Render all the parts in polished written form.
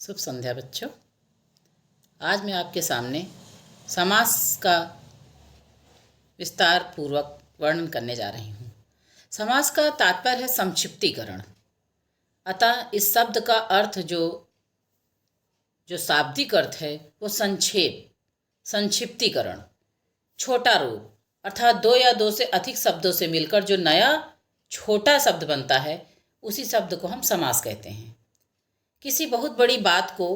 शुभ संध्या बच्चों। आज मैं आपके सामने समास का विस्तार पूर्वक वर्णन करने जा रही हूँ। समास का तात्पर्य है संक्षिप्तीकरण। अतः इस शब्द का अर्थ जो शाब्दिक अर्थ है वो संक्षेप, संक्षिप्तीकरण, छोटा रूप, अर्थात दो या दो से अधिक शब्दों से मिलकर जो नया छोटा शब्द बनता है उसी शब्द को हम समास कहते हैं। किसी बहुत बड़ी बात को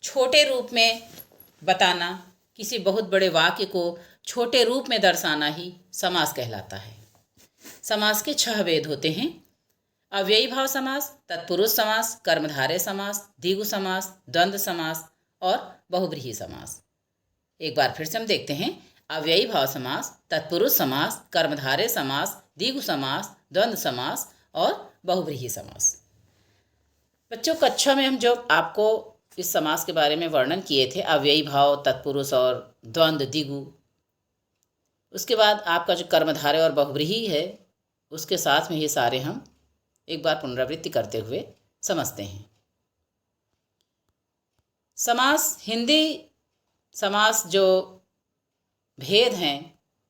छोटे रूप में बताना, किसी बहुत बड़े वाक्य को छोटे रूप में दर्शाना ही समास कहलाता है। समास के 6 भेद होते हैं: अव्ययी भाव समास, तत्पुरुष समास, कर्मधारय समास, द्विगु समास, द्वंद्व समास और बहुव्रीहि समास। एक बार फिर से हम देखते हैं: अव्ययी भाव समास, तत्पुरुष समास, कर्मधारय समास, द्विगु समास, द्वंद्व समास और बहुव्रीहि समास। बच्चों, कक्षा में हम जो आपको इस समास के बारे में वर्णन किए थे, अव्ययी भाव, तत्पुरुष और द्वंद्व, द्विगु, उसके बाद आपका जो कर्मधारय और बहुव्रीहि है उसके साथ में ये सारे हम एक बार पुनरावृत्ति करते हुए समझते हैं। समास, हिंदी समास जो भेद हैं,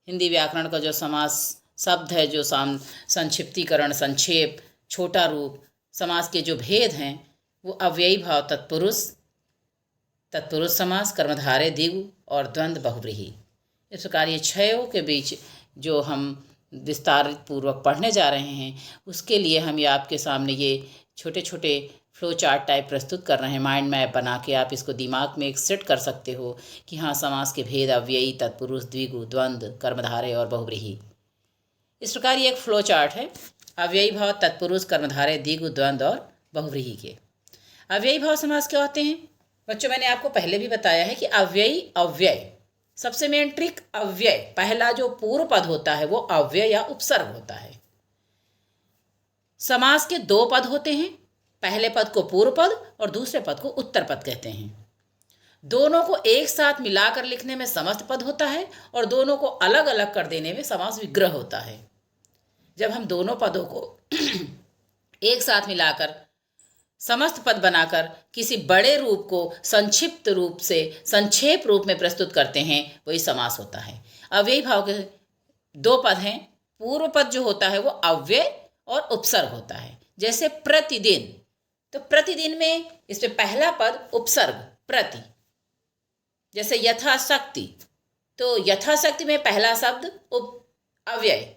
हिंदी व्याकरण का जो समास शब्द है, जो संक्षिप्तीकरण, संक्षेप, छोटा रूप, समास के जो भेद हैं वो अव्ययी भाव तत्पुरुष, तत्पुरुष समास, कर्मधारय, द्विगु और द्वंद्व, बहुव्रीहि। इस प्रकार ये 6 के बीच जो हम विस्तारित पूर्वक पढ़ने जा रहे हैं उसके लिए हम ये आपके सामने ये छोटे छोटे फ्लो चार्ट टाइप प्रस्तुत कर रहे हैं। माइंड मैप बना के आप इसको दिमाग में एक सेट कर सकते हो कि हाँ, समास के भेद अव्ययी, तत्पुरुष, द्विगु, द्वंद्व, कर्मधारय और बहुव्रीहि। इस प्रकार ये एक फ्लो चार्ट है अव्ययी भाव, तत्पुरुष, कर्मधारय, द्विगु, द्वंद्व और बहुव्रीहि के। अव्ययी भाव समास क्या होते हैं बच्चों? मैंने आपको पहले भी बताया है कि अव्ययी, अव्यय, सबसे मेन ट्रिक अव्यय, पहला जो पूर्व पद होता है वो अव्यय या उपसर्ग होता है। समास के 2 पद होते हैं, पहले पद को पूर्व पद और दूसरे पद को उत्तर पद कहते हैं। दोनों को एक साथ मिलाकर लिखने में समस्त पद होता है और दोनों को अलग अलग कर देने में समास विग्रह होता है। जब हम दोनों पदों को एक साथ मिलाकर समस्त पद बनाकर किसी बड़े रूप को संक्षिप्त रूप से, संक्षेप रूप में प्रस्तुत करते हैं, वही समास होता है। अव्ययी भाव के 2 पद हैं। पूर्व पद जो होता है वो अव्यय और उपसर्ग होता है। जैसे प्रतिदिन, तो प्रतिदिन में इसमें पहला पद उपसर्ग प्रति। जैसे यथाशक्ति, तो यथाशक्ति में पहला शब्द अव्यय,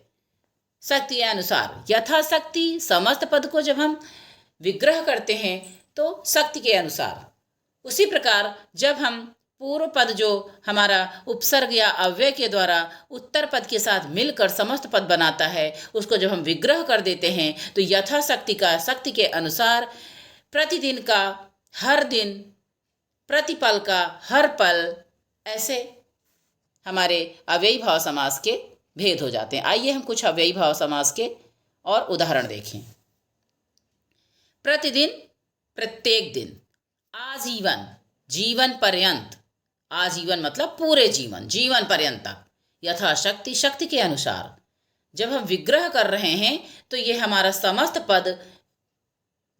शक्ति के अनुसार। यथाशक्ति समस्त पद को जब हम विग्रह करते हैं तो शक्ति के अनुसार। उसी प्रकार जब हम पूर्व पद जो हमारा उपसर्ग या अव्यय के द्वारा उत्तर पद के साथ मिलकर समस्त पद बनाता है, उसको जब हम विग्रह कर देते हैं तो यथाशक्ति का, शक्ति के अनुसार, प्रतिदिन का, हर दिन, प्रतिपल का, हर पल, ऐसे हमारे अव्ययी भाव समास के भेद हो जाते हैं। आइए हम कुछ अव्ययी भाव समास के और उदाहरण देखें। प्रतिदिन, प्रत्येक दिन। आजीवन, जीवन पर्यंत। आजीवन मतलब पूरे जीवन, जीवन पर्यंत तक। यथाशक्ति, शक्ति के अनुसार। जब हम विग्रह कर रहे हैं तो ये हमारा समस्त पद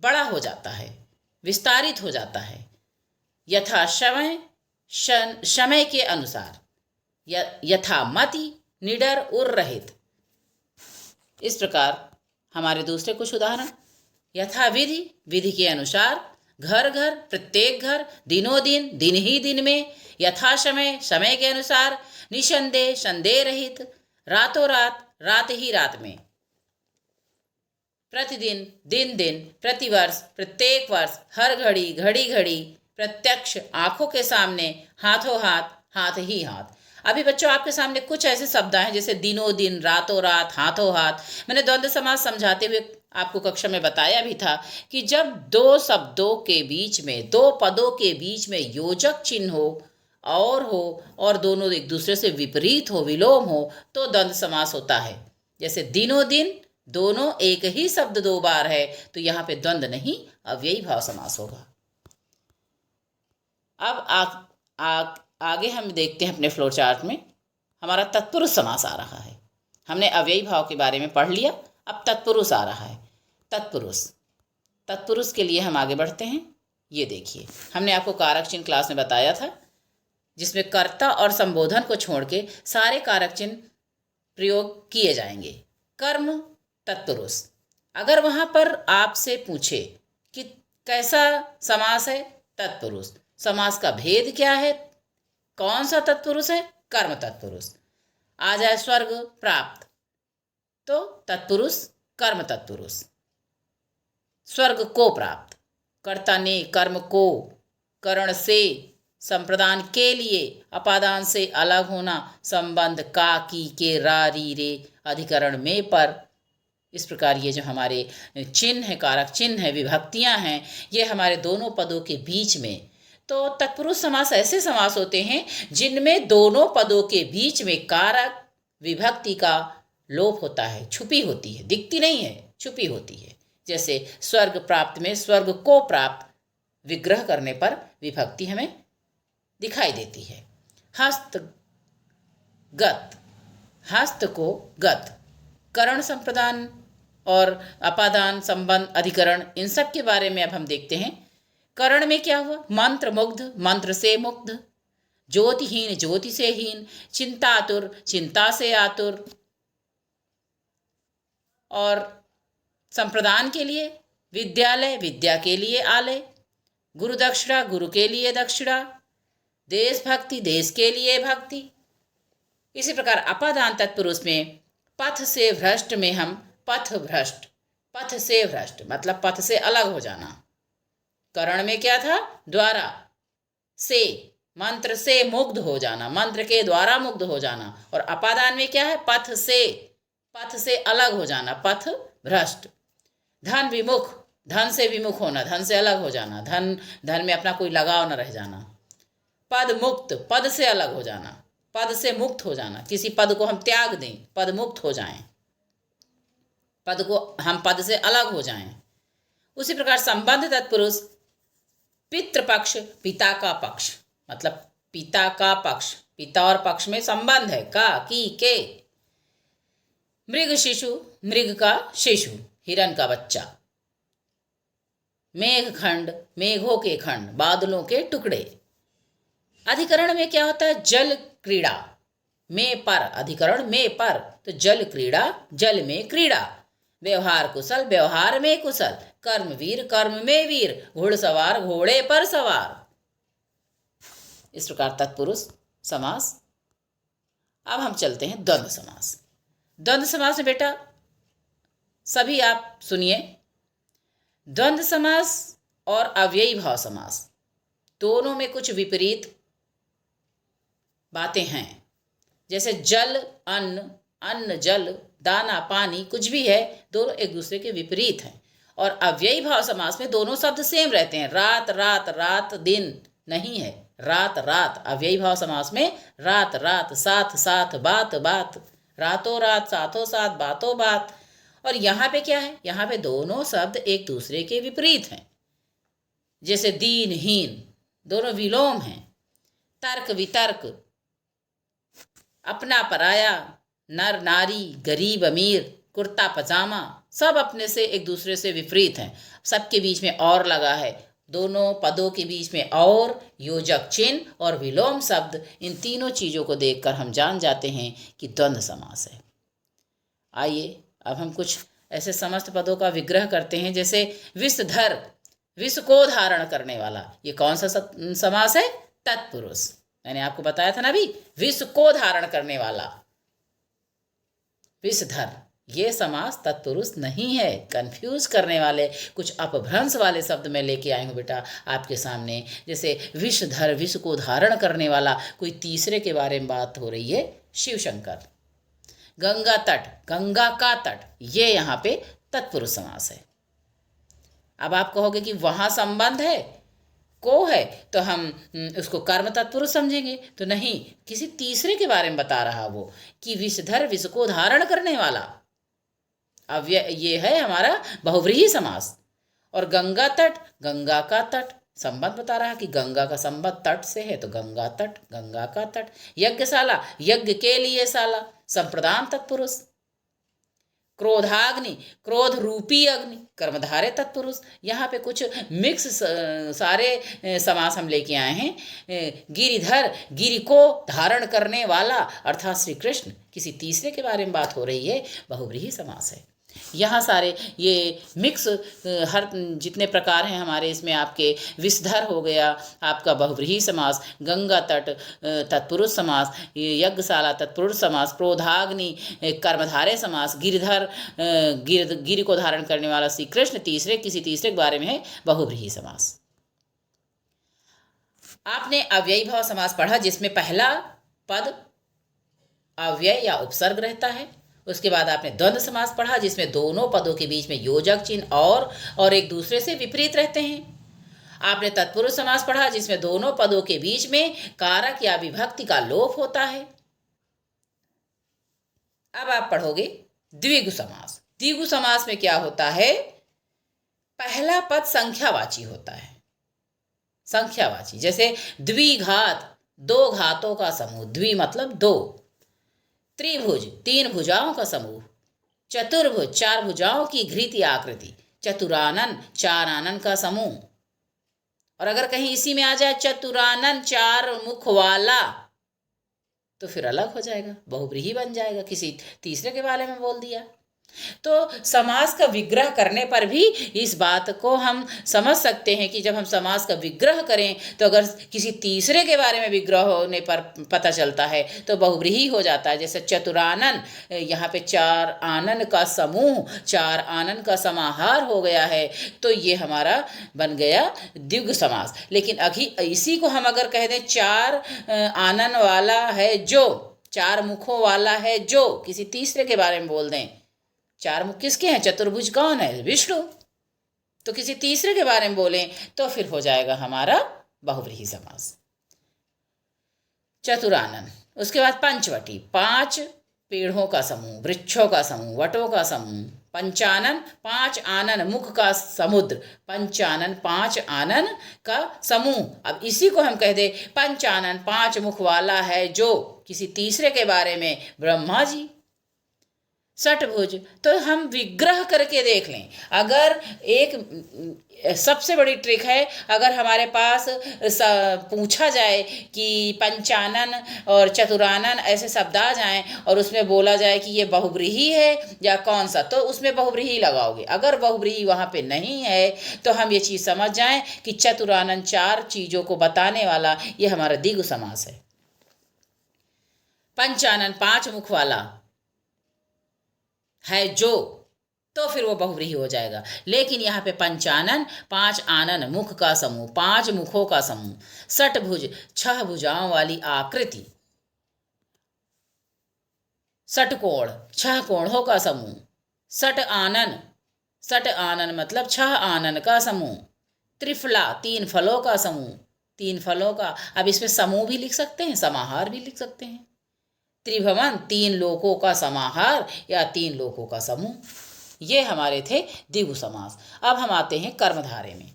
बड़ा हो जाता है, विस्तारित हो जाता है। यथा समय, समय के अनुसार। यथा मति, निडर, उर रहित। इस प्रकार हमारे दूसरे कुछ उदाहरण। यथा विधि, विधि के अनुसार। घर घर, प्रत्येक घर। दिनों दिन, दिन ही दिन में। यथा समय, समय के अनुसार। निसंदेह, संदेह रहित। रातों रात, रात ही रात में। प्रतिदिन, दिन दिन, प्रतिवर्ष, प्रत्येक वर्ष। हर घड़ी, घड़ी घड़ी। प्रत्यक्ष, आंखों के सामने। हाथों हाथ, हाथ ही हाथ। अभी बच्चों आपके सामने कुछ ऐसे शब्द हैं जैसे दिनों दिन, रातों रात, हाथों हाथ। मैंने द्वंद्व समास समझाते हुए आपको कक्षा में बताया भी था कि जब 2 शब्दों के बीच में, 2 पदों के बीच में योजक चिन्ह हो और दोनों एक दूसरे से विपरीत हो, विलोम हो, तो द्वंद्व समास होता है। जैसे दिनों दिन, दोनों एक ही शब्द 2 बार है तो यहाँ पे द्वंद्व नहीं, अव्ययी भाव समास होगा। अब आगे हम देखते हैं अपने फ्लो चार्ट में हमारा तत्पुरुष समास आ रहा है। हमने अव्ययी भाव के बारे में पढ़ लिया, अब तत्पुरुष आ रहा है। तत्पुरुष के लिए हम आगे बढ़ते हैं। ये देखिए, हमने आपको कारक चिन्ह क्लास में बताया था, जिसमें कर्ता और संबोधन को छोड़ के सारे कारक चिन्ह प्रयोग किए जाएंगे। कर्म तत्पुरुष, अगर वहाँ पर आपसे पूछे कि कैसा समास है, तत्पुरुष, समास का भेद क्या है, कौन सा तत्पुरुष है, कर्म तत्पुरुष। आ जाए स्वर्ग प्राप्त, तो तत्पुरुष कर्म तत्पुरुष। स्वर्ग को प्राप्त, कर्ता ने कर्म को करण से संप्रदान के लिए अपादान से अलग होना, संबंध का की के रा री रे अधिकरण में पर। इस प्रकार ये जो हमारे चिन्ह है, कारक चिन्ह है, विभक्तियां हैं, ये हमारे दोनों पदों के बीच में। तो तत्पुरुष समास ऐसे समास होते हैं जिनमें दोनों पदों के बीच में कारक विभक्ति का लोप होता है, छुपी होती है, दिखती नहीं है, छुपी होती है। जैसे स्वर्ग प्राप्त में स्वर्ग को प्राप्त विग्रह करने पर विभक्ति हमें दिखाई देती है। हस्त गत, हस्त को गत, करण संप्रदान और अपादान संबंध अधिकरण, इन सब के बारे में अब हम देखते हैं। करण में क्या हुआ, मंत्र मुग्ध, मंत्र से मुग्ध, ज्योतिहीन, ज्योति से हीन, चिंतातुर, चिंता से आतुर। और संप्रदान के लिए विद्यालय, विद्या के लिए आलय, गुरु दक्षिणा, गुरु के लिए दक्षिणा, देशभक्ति, देश के लिए भक्ति। इसी प्रकार अपादान तत्पुरुष में पथ से भ्रष्ट में हम पथ भ्रष्ट, पथ से भ्रष्ट मतलब पथ से अलग हो जाना। करण में क्या था, द्वारा से, मंत्र से मुग्ध हो जाना, मंत्र के द्वारा मुग्ध हो जाना। और अपादान में क्या है, पथ से अलग हो जाना, पथ भ्रष्ट। धन विमुख, धन से विमुख होना, धन से अलग हो जाना, धन में अपना कोई लगाव न रह जाना। पद मुक्त, पद से अलग हो जाना, पद से मुक्त हो जाना, किसी पद को हम त्याग दें, पद मुक्त हो जाएं, पद को हम पद से अलग हो जाएं। उसी प्रकार संबंध तत्पुरुष पितृपक्ष, पिता का पक्ष मतलब पिता का पक्ष, पिता और पक्ष में संबंध है, का की के। मृग शिशु, मृग का शिशु, हिरण का बच्चा। मेघ खंड, मेघों के खंड, बादलों के टुकड़े। अधिकरण में क्या होता है, जल क्रीड़ा, में पर, अधिकरण में पर, तो जल क्रीड़ा, जल में क्रीड़ा। व्यवहार कुशल, व्यवहार में कुशल। कर्मवीर, कर्म में वीर। घुड़सवार, घोड़े पर सवार। इस प्रकार तत्पुरुष समास। अब हम चलते हैं द्वंद्व समास। द्वंद्व समास में बेटा सभी आप सुनिए, द्वंद्व समास और अव्ययी भाव समास दोनों में कुछ विपरीत बातें हैं। जैसे जल अन्न, अन्न जल, दाना पानी, कुछ भी है, दोनों एक दूसरे के विपरीत हैं। और अव्ययी भाव समास में दोनों शब्द सेम रहते हैं। रात रात, रात दिन नहीं है, रात रात। अव्ययी भाव समास में रात रात, साथ साथ, बात बात, रातों रात, साथों साथ, बातों बात। और यहाँ पे क्या है, यहाँ पे दोनों शब्द एक दूसरे के विपरीत हैं। जैसे दीन हीन, दोनों विलोम हैं। तर्क वितर्क, अपना पराया, नर नारी, गरीब अमीर, कुर्ता पजामा, सब अपने से एक दूसरे से विपरीत हैं। सबके बीच में और लगा है, दोनों पदों के बीच में और, योजक चिन्ह और विलोम शब्द, इन तीनों चीज़ों को देखकर हम जान जाते हैं कि द्वंद्व समास है। आइए अब हम कुछ ऐसे समस्त पदों का विग्रह करते हैं। जैसे विषधर, विष को धारण करने वाला, ये कौन सा समास है, तत्पुरुष। मैंने आपको बताया था ना अभी, विष को धारण करने वाला विषधर, ये समास तत्पुरुष नहीं है। कंफ्यूज करने वाले कुछ अपभ्रंश वाले शब्द मैं लेके आई हूँ बेटा आपके सामने। जैसे विषधर, विष को धारण करने वाला, कोई तीसरे के बारे में बात हो रही है, शिव शंकर। गंगा तट, गंगा का तट, ये यहाँ पे तत्पुरुष समास है। अब आप कहोगे कि वहाँ संबंध है, को है, तो हम उसको कर्म तत्पुरुष समझेंगे। तो नहीं, किसी तीसरे के बारे में बता रहा वो, कि विषधर, विष को धारण करने वाला। अब ये है हमारा बहुव्रीहि समास। और गंगा तट, गंगा का तट, संबंध बता रहा कि गंगा का संबंध तट से है, तो गंगा तट, गंगा का तट। यज्ञशाला, यज्ञ के लिए शाला, संप्रदान तत्पुरुष। क्रोधाग्नि, क्रोध रूपी अग्नि, कर्मधारय तत्पुरुष। यहाँ पे कुछ मिक्स सारे समास हम लेके आए हैं। गिरिधर, गिरि को धारण करने वाला अर्थात श्री कृष्ण, किसी तीसरे के बारे में बात हो रही है, बहुव्रीहि समास है। यहाँ सारे ये मिक्स हर जितने प्रकार हैं हमारे इसमें, आपके विषधर हो गया, आपका बहुव्रीहि समास, गंगा तट तत्पुरुष समास, यज्ञशाला तत्पुरुष समास, क्रोधाग्नि कर्मधारय समास, गिरिधर गिरि को धारण करने वाला श्री कृष्ण, तीसरे किसी तीसरे के बारे में है बहुव्रीहि समास। आपने अव्ययी भाव समास पढ़ा जिसमें पहला पद अव्यय या उपसर्ग रहता है। उसके बाद आपने द्वंद्व समास पढ़ा जिसमें दोनों पदों के बीच में योजक चिन्ह और एक दूसरे से विपरीत रहते हैं। आपने तत्पुरुष समास पढ़ा जिसमें दोनों पदों के बीच में कारक या विभक्ति का लोप होता है। अब आप पढ़ोगे द्विगु समास। द्विगु समास में क्या होता है? पहला पद संख्यावाची होता है। संख्यावाची, जैसे द्विघात, दो घातों का समूह, द्वि मतलब दो। त्रिभुज, तीन भुजाओं का समूह। चतुर्भुज, चार भुजाओं की घृति आकृति। चतुरानन, चार आनन का समूह। और अगर कहीं इसी में आ जाए चतुरानन चार मुख वाला, तो फिर अलग हो जाएगा, बहुव्रीहि बन जाएगा, किसी तीसरे के बारे में बोल दिया। तो समास का विग्रह करने पर भी इस बात को हम समझ सकते हैं कि जब हम समास का विग्रह करें तो अगर किसी तीसरे के बारे में विग्रह होने पर पता चलता है तो बहुव्रीहि हो जाता है। जैसे चतुरानन, यहाँ पे चार आनन का समूह, चार आनन का समाहार हो गया है, तो ये हमारा बन गया द्विगु समास। लेकिन अभी इसी को हम अगर कह दें चार आनन वाला है जो, चार मुखों वाला है जो, किसी तीसरे के बारे में बोल दें, चार मुख किसके हैं? चतुर्भुज कौन है? विष्णु। तो किसी तीसरे के बारे में बोलें तो फिर हो जाएगा हमारा बहुव्रीहि समास। चतुरानन, उसके बाद पंचवटी, पांच पेड़ों का समूह, वृक्षों का समूह, वटों का समूह। पंचानन, पांच आनन, मुख का समुद्र। पंचानन, पांच आनन का समूह। अब इसी को हम कह दे पंचानन पांच मुख वाला है जो, किसी तीसरे के बारे में, ब्रह्मा जी। षटभुज, तो हम विग्रह करके देख लें। अगर एक सबसे बड़ी ट्रिक है, अगर हमारे पास पूछा जाए कि पंचानन और चतुरानन ऐसे शब्द आ जाएं और उसमें बोला जाए कि ये बहुव्रीहि है या कौन सा, तो उसमें बहुव्रीहि लगाओगे। अगर बहुव्रीहि वहाँ पे नहीं है तो हम ये चीज़ समझ जाएं कि चतुरानन चार चीज़ों को बताने वाला ये हमारा द्विगु समास है। पंचानन पांच मुख वाला है जो, तो फिर वो बहुव्रीहि हो जाएगा। लेकिन यहाँ पे पंचानन पांच आनन, मुख का समूह, पांच मुखों का समूह। षटभुज, छह भुजाओं वाली आकृति। षटकोण, छह कोणों का समूह। षट आनन, षट आनन मतलब छह आनन का समूह। त्रिफला, तीन फलों का समूह, तीन फलों का, अब इसमें समूह भी लिख सकते हैं, समाहार भी लिख सकते हैं। त्रिभुवन, तीन लोकों का समाहार या तीन लोकों का समूह। ये हमारे थे द्विगु समास। अब हम आते हैं कर्मधारय में।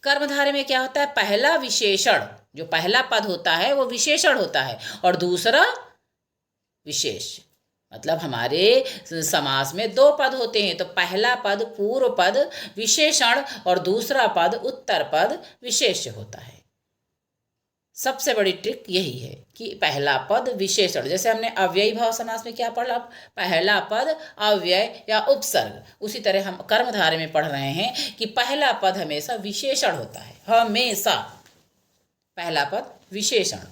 कर्मधारय में क्या होता है? पहला विशेषण, जो पहला पद होता है वो विशेषण होता है और दूसरा विशेष। मतलब हमारे समास में दो पद होते हैं, तो पहला पद पूर्व पद विशेषण और दूसरा पद उत्तर पद विशेष्य होता है। सबसे बड़ी ट्रिक यही है कि पहला पद विशेषण, जैसे हमने अव्ययी भाव समास में क्या पढ़ा, पहला पद अव्यय या उपसर्ग, उसी तरह हम कर्मधारय में पढ़ रहे हैं कि पहला पद हमेशा विशेषण होता है, हमेशा पहला पद विशेषण।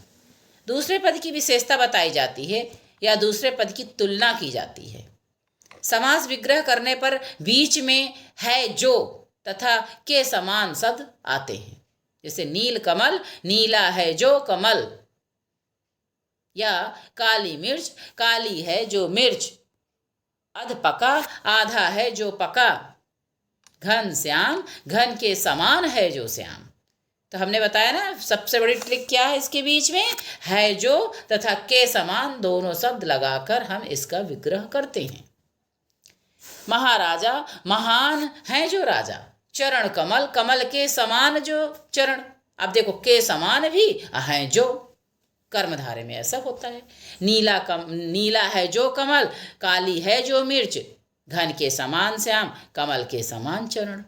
दूसरे पद की विशेषता बताई जाती है या दूसरे पद की तुलना की जाती है। समास विग्रह करने पर बीच में है जो तथा के समान शब्द आते हैं। जैसे नील कमल, नीला है जो कमल, या काली मिर्च, काली है जो मिर्च, अध पका, आधा है जो पका, घन श्याम, घन के समान है जो श्याम। तो हमने बताया ना सबसे बड़ी ट्रिक क्या है इसके बीच में, है जो तथा के समान दोनों शब्द लगाकर हम इसका विग्रह करते हैं। महाराजा, महान है जो राजा, चरण कमल, कमल के समान जो चरण। अब देखो के समान भी हैं जो, कर्मधारय में ऐसा होता है। नीला है जो कमल, काली है जो मिर्च, घन के समान श्याम, कमल के समान चरण।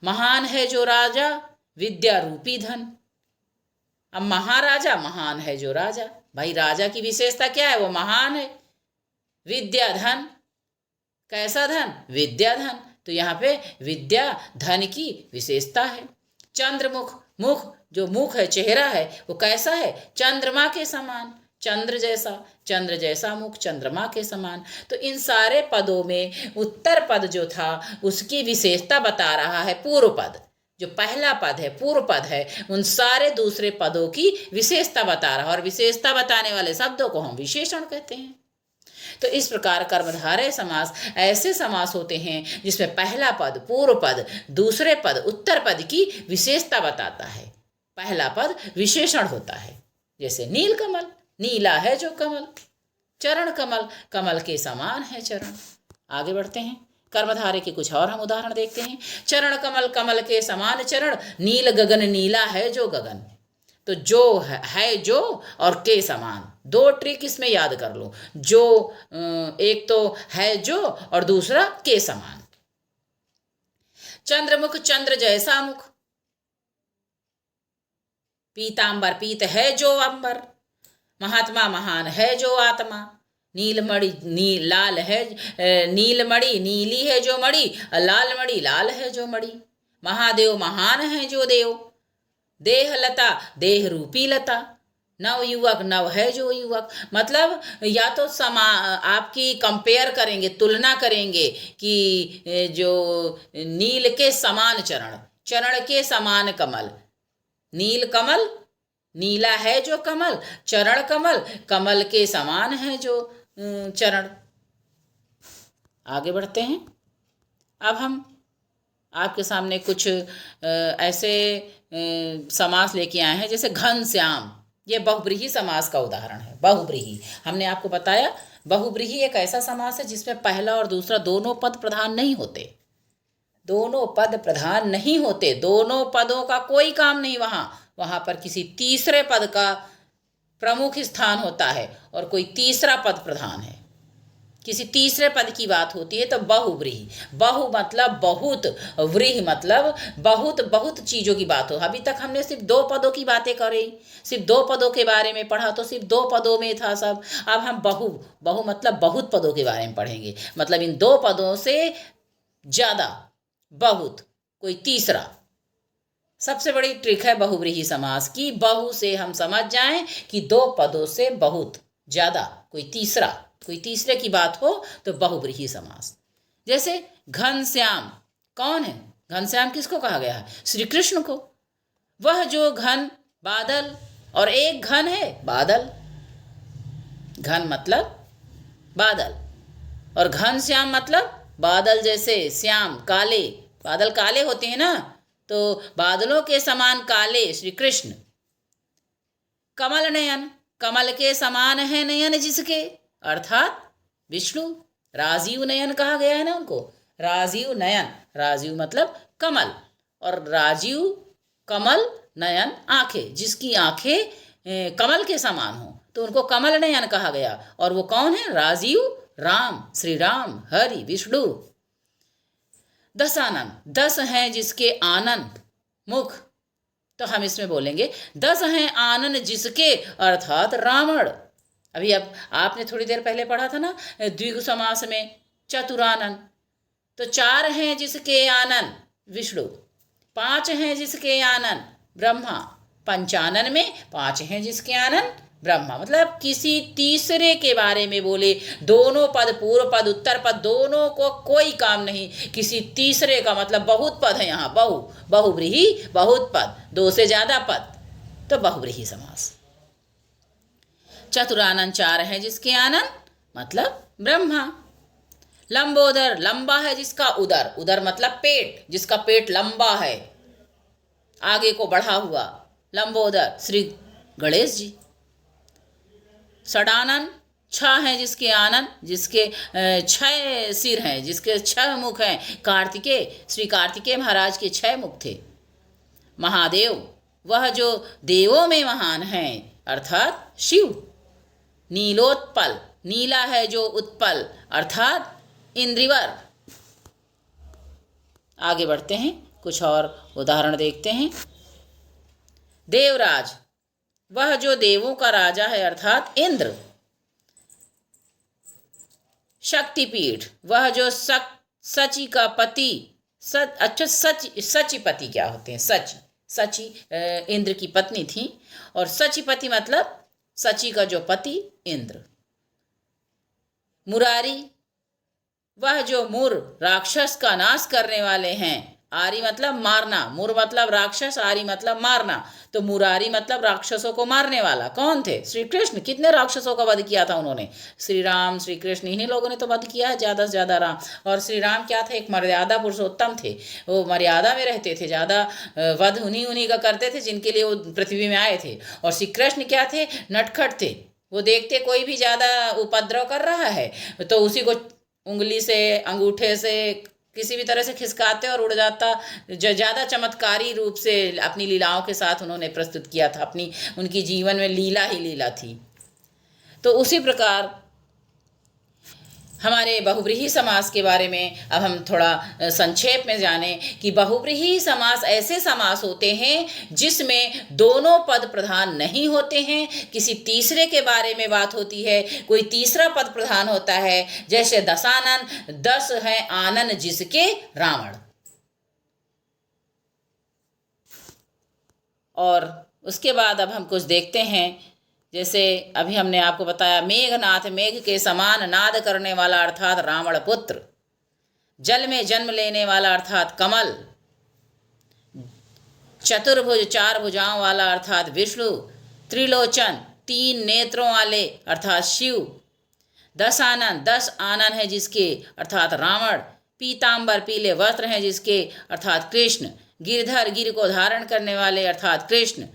महान है जो राजा, विद्या रूपी धन। अब महाराजा, महान है जो राजा, भाई राजा की विशेषता क्या है? वो महान है। विद्या धन, कैसा धन? विद्या धन। तो यहाँ पे विद्या धन की विशेषता है। चंद्रमुख, मुख जो मुख है, चेहरा है, वो कैसा है? चंद्रमा के समान, चंद्र जैसा, चंद्र जैसा मुख, चंद्रमा के समान। तो इन सारे पदों में उत्तर पद जो था उसकी विशेषता बता रहा है पूर्व पद। जो पहला पद है, पूर्व पद है, उन सारे दूसरे पदों की विशेषता बता रहा है, और विशेषता बताने वाले शब्दों को हम विशेषण कहते हैं। तो इस प्रकार कर्मधारय समास ऐसे समास होते हैं जिसमें पहला पद, पूर्व पद, दूसरे पद, उत्तर पद की विशेषता बताता है। पहला पद विशेषण होता है, जैसे नीलकमल, नीला है जो कमल। चरण कमल, कमल के समान है चरण। आगे बढ़ते हैं, कर्मधारय के कुछ और हम उदाहरण देखते हैं। चरण कमल, कमल के समान चरण। नील गगन, नीला है जो गगन। तो जो है जो और के समान, दो ट्रिक इसमें याद कर लो। जो एक तो है जो और दूसरा के समान। चंद्रमुख, चंद्र जैसा मुख। पीतांबर, पीत है जो अंबर। महात्मा, महान है जो आत्मा। नीलमणि, लाल है, नीलमणि नीली है जो मणि। लाल मणि, लाल है जो मणि। महादेव, महान है जो देव। देह लता, देह रूपी लता। नव युवक, नव है जो युवक। मतलब या तो आपकी कंपेयर करेंगे, तुलना करेंगे कि जो नील के समान चरण, चरण के समान कमल। नील कमल, नीला है जो कमल। चरण कमल, कमल के समान है जो चरण। आगे बढ़ते हैं। अब हम आपके सामने कुछ ऐसे समास लेके आए हैं, जैसे घनश्याम। ये बहुब्रीहि समास का उदाहरण है। बहुब्रीहि, हमने आपको बताया बहुब्रीहि एक ऐसा समास है जिसमें पहला और दूसरा दोनों पद प्रधान नहीं होते। दोनों पद प्रधान नहीं होते, दोनों पदों का कोई काम नहीं। वहाँ पर किसी तीसरे पद का प्रमुख स्थान होता है और कोई तीसरा पद प्रधान है। किसी तीसरे पद की बात होती है तो बहुव्रीहि। बहु मतलब बहुत, व्रीहि मतलब बहुत, बहुत चीज़ों की बात हो। अभी तक हमने सिर्फ दो पदों की बातें करी, सिर्फ दो पदों के बारे में पढ़ा, तो सिर्फ दो पदों में था सब। अब हम बहु मतलब बहुत पदों के बारे में पढ़ेंगे। मतलब इन दो पदों से ज़्यादा, बहुत, कोई तीसरा। सबसे बड़ी ट्रिक है बहुव्रीहि समास की। बहु से हम समझ जाएं कि दो पदों से बहुत ज़्यादा, कोई तीसरे की बात हो तो बहुव्रीहि समास। जैसे घनश्याम, कौन है घनश्याम? किसको कहा गया है? श्री कृष्ण को। वह जो घन, बादल, और एक घन है बादल। घन मतलब बादल, और घनश्याम मतलब बादल जैसे, श्याम काले। बादल काले होते हैं ना, तो बादलों के समान काले श्री कृष्ण। कमल नयन, कमल के समान है नयन जिसके, अर्थात विष्णु। राजीव नयन कहा गया है ना उनको, राजीव नयन। राजीव मतलब कमल, और राजीव कमल नयन आंखें, जिसकी आंखें कमल के समान हो तो उनको कमल नयन कहा गया। और वो कौन है? राजीव, राम, श्री राम, हरि, विष्णु। दशानन, 10 हैं जिसके आनंद मुख। तो हम इसमें बोलेंगे 10 हैं आनंद जिसके, अर्थात रावण। अभी अब आपने थोड़ी देर पहले पढ़ा था ना द्विगु समास में चतुरानन। तो 4 हैं जिसके आनंद विष्णु, 5 हैं जिसके आनंद ब्रह्मा। पंचानन में 5 हैं जिसके आनंद ब्रह्मा। मतलब किसी तीसरे के बारे में बोले। दोनों पद, पूर्व पद, उत्तर पद, दोनों को कोई काम नहीं। किसी तीसरे का मतलब बहुत पद है यहाँ। बहुव्रीहि, बहुत पद, 2 से ज़्यादा पद, तो बहुव्रीहि समास। चतुरानन, 4 है जिसके आनंद मतलब ब्रह्मा। लंबोदर, लंबा है जिसका उदर। उदर मतलब पेट, जिसका पेट लंबा है, आगे को बढ़ा हुआ, लंबोदर श्री गणेश जी। षडानन, 6 हैं जिसके आनंद, जिसके 6 सिर हैं, जिसके 6 मुख हैं। कार्तिकेय, श्री कार्तिकेय महाराज के 6 मुख थे। महादेव, वह जो देवों में महान हैं, अर्थात शिव। नीलोत्पल, नीला है जो उत्पल, अर्थात इंद्रिवर। आगे बढ़ते हैं, कुछ और उदाहरण देखते हैं। देवराज, वह जो देवों का राजा है अर्थात इंद्र। शक्तिपीठ, वह जो सची का पति, सचीपति क्या होते हैं? सची इंद्र की पत्नी थी, और सचीपति मतलब सची का जो पति इंद्र। मुरारी, वह जो मुर राक्षस का नाश करने वाले हैं। आरी मतलब मारना, मुर मतलब राक्षस, आरी मतलब मारना। तो मुरारी मतलब राक्षसों को मारने वाला। कौन थे? श्री कृष्ण। कितने राक्षसों का वध किया था उन्होंने? श्री राम, श्री कृष्ण, इन्हीं लोगों ने तो वध किया है ज़्यादा से ज़्यादा राम। और श्री राम क्या थे? एक मर्यादा पुरुषोत्तम थे, वो मर्यादा में रहते थे, ज़्यादा वध उन्हीं का करते थे जिनके लिए वो पृथ्वी में आए थे। और श्री कृष्ण क्या थे? नटखट थे। वो देखते कोई भी ज़्यादा उपद्रव कर रहा है तो उसी को उंगली से, अंगूठे से, किसी भी तरह से खिसकाते और उड़ जाता। जो ज़्यादा चमत्कारी रूप से अपनी लीलाओं के साथ उन्होंने प्रस्तुत किया था। उनकी जीवन में लीला ही लीला थी। तो उसी प्रकार हमारे बहुव्रीहि समास के बारे में अब हम थोड़ा संक्षेप में जानें कि बहुव्रीहि समास ऐसे समास होते हैं जिसमें दोनों पद प्रधान नहीं होते हैं, किसी तीसरे के बारे में बात होती है, कोई तीसरा पद प्रधान होता है। जैसे दशानन, 10 है आनन जिसके रावण। और उसके बाद अब हम कुछ देखते हैं। जैसे अभी हमने आपको बताया, मेघनाथ, मेघ के समान नाद करने वाला अर्थात रावण पुत्र। जल में जन्म लेने वाला अर्थात कमल। चतुर्भुज, 4 भुजाओं वाला अर्थात विष्णु। त्रिलोचन, 3 नेत्रों वाले अर्थात शिव। 10 आनन, 10 आनन है जिसके अर्थात रावण। पीतांबर, पीले वस्त्र हैं जिसके अर्थात कृष्ण। गिरधर, गिर को धारण करने वाले अर्थात कृष्ण।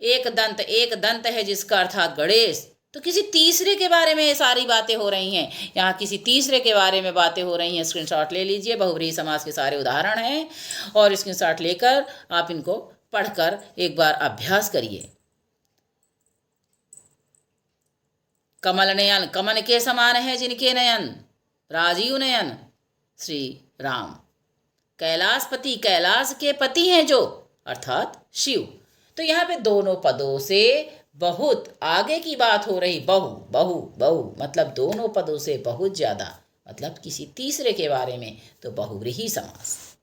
एक दंत है जिसका अर्थात गणेश। तो किसी तीसरे के बारे में ये सारी बातें हो रही हैं, यहाँ किसी तीसरे के बारे में बातें हो रही हैं। स्क्रीनशॉट ले लीजिए, बहुव्रीहि समास के सारे उदाहरण हैं और स्क्रीनशॉट लेकर आप इनको पढ़कर एक बार अभ्यास करिए। कमल नयन, कमल के समान है जिनके नयन, राजीव नयन, श्री राम। कैलाशपति, कैलाश के पति हैं जो अर्थात शिव। तो यहाँ पे दोनों पदों से बहुत आगे की बात हो रही। बहु बहु बहु मतलब दोनों पदों से बहुत ज्यादा, मतलब किसी तीसरे के बारे में, तो बहुव्रीहि समास।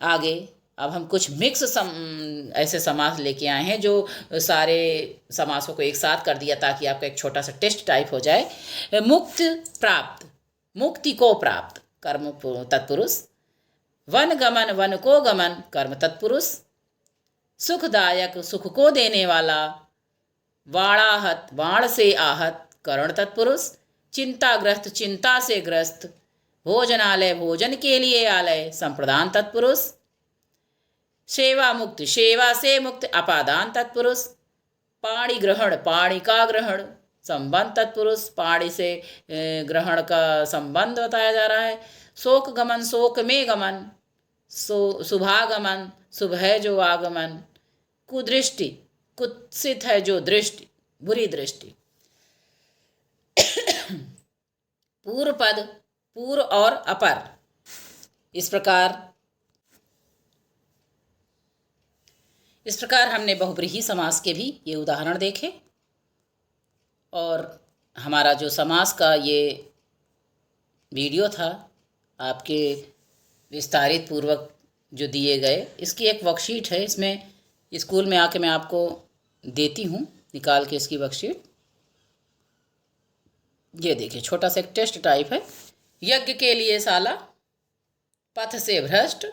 आगे अब हम कुछ मिक्स ऐसे समास लेके आए हैं जो सारे समासों को एक साथ कर दिया ताकि आपका एक छोटा सा टेस्ट टाइप हो जाए। मुक्त प्राप्त, मुक्ति को प्राप्त, कर्म तत्पुरुष। वन गमन, वन को गमन, कर्म तत्पुरुष। सुखदायक, सुख को देने वाला। वाणाहत, वाण से आहत, करण तत्पुरुष। चिंताग्रस्त, चिंता से ग्रस्त। भोजनालय, भोजन के लिए आलय, संप्रदान तत्पुरुष। सेवा मुक्त, सेवा से मुक्त, अपादान तत्पुरुष। पाणी ग्रहण, पाणी का ग्रहण, संबंध तत्पुरुष। पाणी से ग्रहण का संबंध बताया जा रहा है। शोक गमन, शोक में गमन। शुभागमन, शुभ है जो आगमन। कुदृष्टि, कुत्सित है जो दृष्टि, बुरी दृष्टि। पूर्व पद, पूर्व और अपर। इस प्रकार हमने बहुव्रीहि समास के भी ये उदाहरण देखे। और हमारा जो समास का ये वीडियो था आपके विस्तारित पूर्वक जो दिए गए, इसकी एक वर्कशीट है। इसमें स्कूल में आके मैं आपको देती हूँ निकाल के इसकी वर्कशीट। ये देखिए, छोटा सा एक टेस्ट टाइप है। यज्ञ के लिए साला, पथ से भ्रष्ट,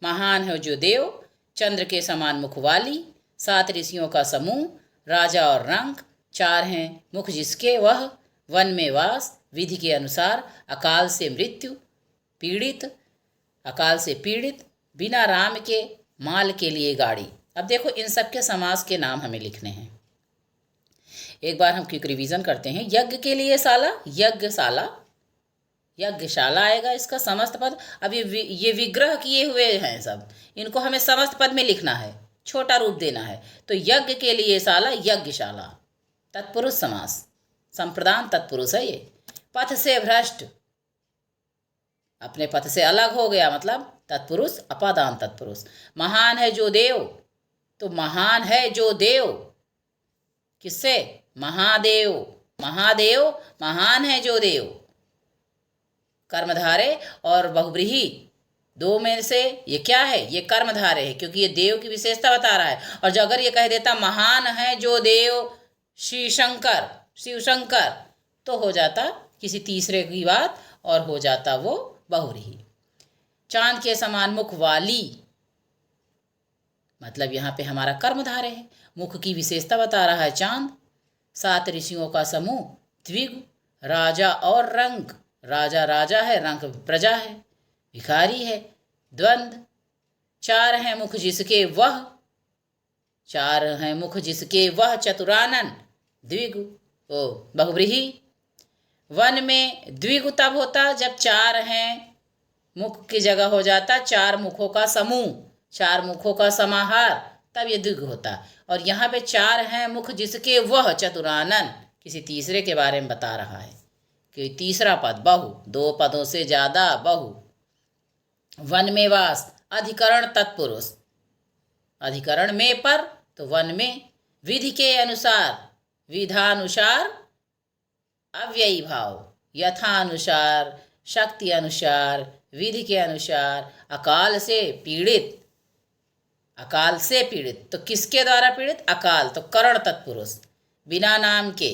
महान है जो देव, चंद्र के समान मुख वाली, 7 ऋषियों का समूह, राजा और रंक, 4 हैं मुख जिसके वह, वन में वास, विधि के अनुसार, अकाल से मृत्यु, पीड़ित, अकाल से पीड़ित, बिना राम के, माल के लिए गाड़ी। अब देखो, इन सब के समास के नाम हमें लिखने हैं। एक बार हम क्विक रिवीजन करते हैं। यज्ञ के लिए साला, यज्ञशाला, यज्ञशाला आएगा इसका समस्त पद। अब ये विग्रह किए हुए हैं सब, इनको हमें समस्त पद में लिखना है, छोटा रूप देना है। तो यज्ञ के लिए साला, यज्ञशाला, तत्पुरुष समास, संप्रदान तत्पुरुष है ये। पथ से भ्रष्ट, अपने पद से अलग हो गया, मतलब तत्पुरुष अपादान तत्पुरुष। महान है जो देव, तो महान है जो देव किससे? महादेव। महादेव महान है जो देव। कर्मधारे और बहुव्रीहि दो में से ये क्या है? ये कर्मधारे है, क्योंकि ये देव की विशेषता बता रहा है। और जो अगर ये कह देता महान है जो देव श्री शंकर, शिव शंकर, तो हो जाता किसी तीसरे की बात और हो जाता वो बहुव्रीहि। चांद के समान मुख वाली, मतलब यहाँ पे हमारा कर्मधारय है, मुख की विशेषता बता रहा है चांद। 7 ऋषियों का समूह द्विगु, राजा और रंग, राजा राजा है, रंग प्रजा है, भिखारी है, द्वंद्व। 4 हैं मुख जिसके वह, 4 हैं मुख जिसके वह चतुरानन, द्विगु ओ बहुव्रीहि। वन में द्विगु तब होता जब 4 हैं मुख की जगह हो जाता 4 मुखों का समूह, 4 मुखों का समाहार, तब ये द्विगु होता। और यहाँ पे 4 हैं मुख जिसके वह चतुरानन, किसी तीसरे के बारे में बता रहा है कि तीसरा पद बहु, 2 पदों से ज्यादा बहु। वन में वास, अधिकरण तत्पुरुष, अधिकरण में पर तो वन में, विधि के अनुसार, विधानुसार अव्ययी भाव, यथानुसार, शक्ति अनुसार, विधि के अनुसार, अकाल से पीड़ित, अकाल से पीड़ित, तो किसके द्वारा पीड़ित? अकाल, तो करण तत्पुरुष। बिना नाम के,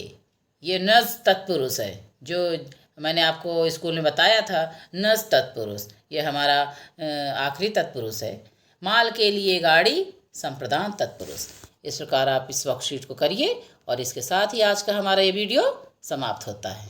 ये नज तत्पुरुष है, जो मैंने आपको स्कूल में बताया था, नज तत्पुरुष, ये हमारा आखिरी तत्पुरुष है। माल के लिए गाड़ी, संप्रदान तत्पुरुष। इस प्रकार आप इस वर्कशीट को करिए और इसके साथ ही आज का हमारा ये वीडियो समाप्त होता है।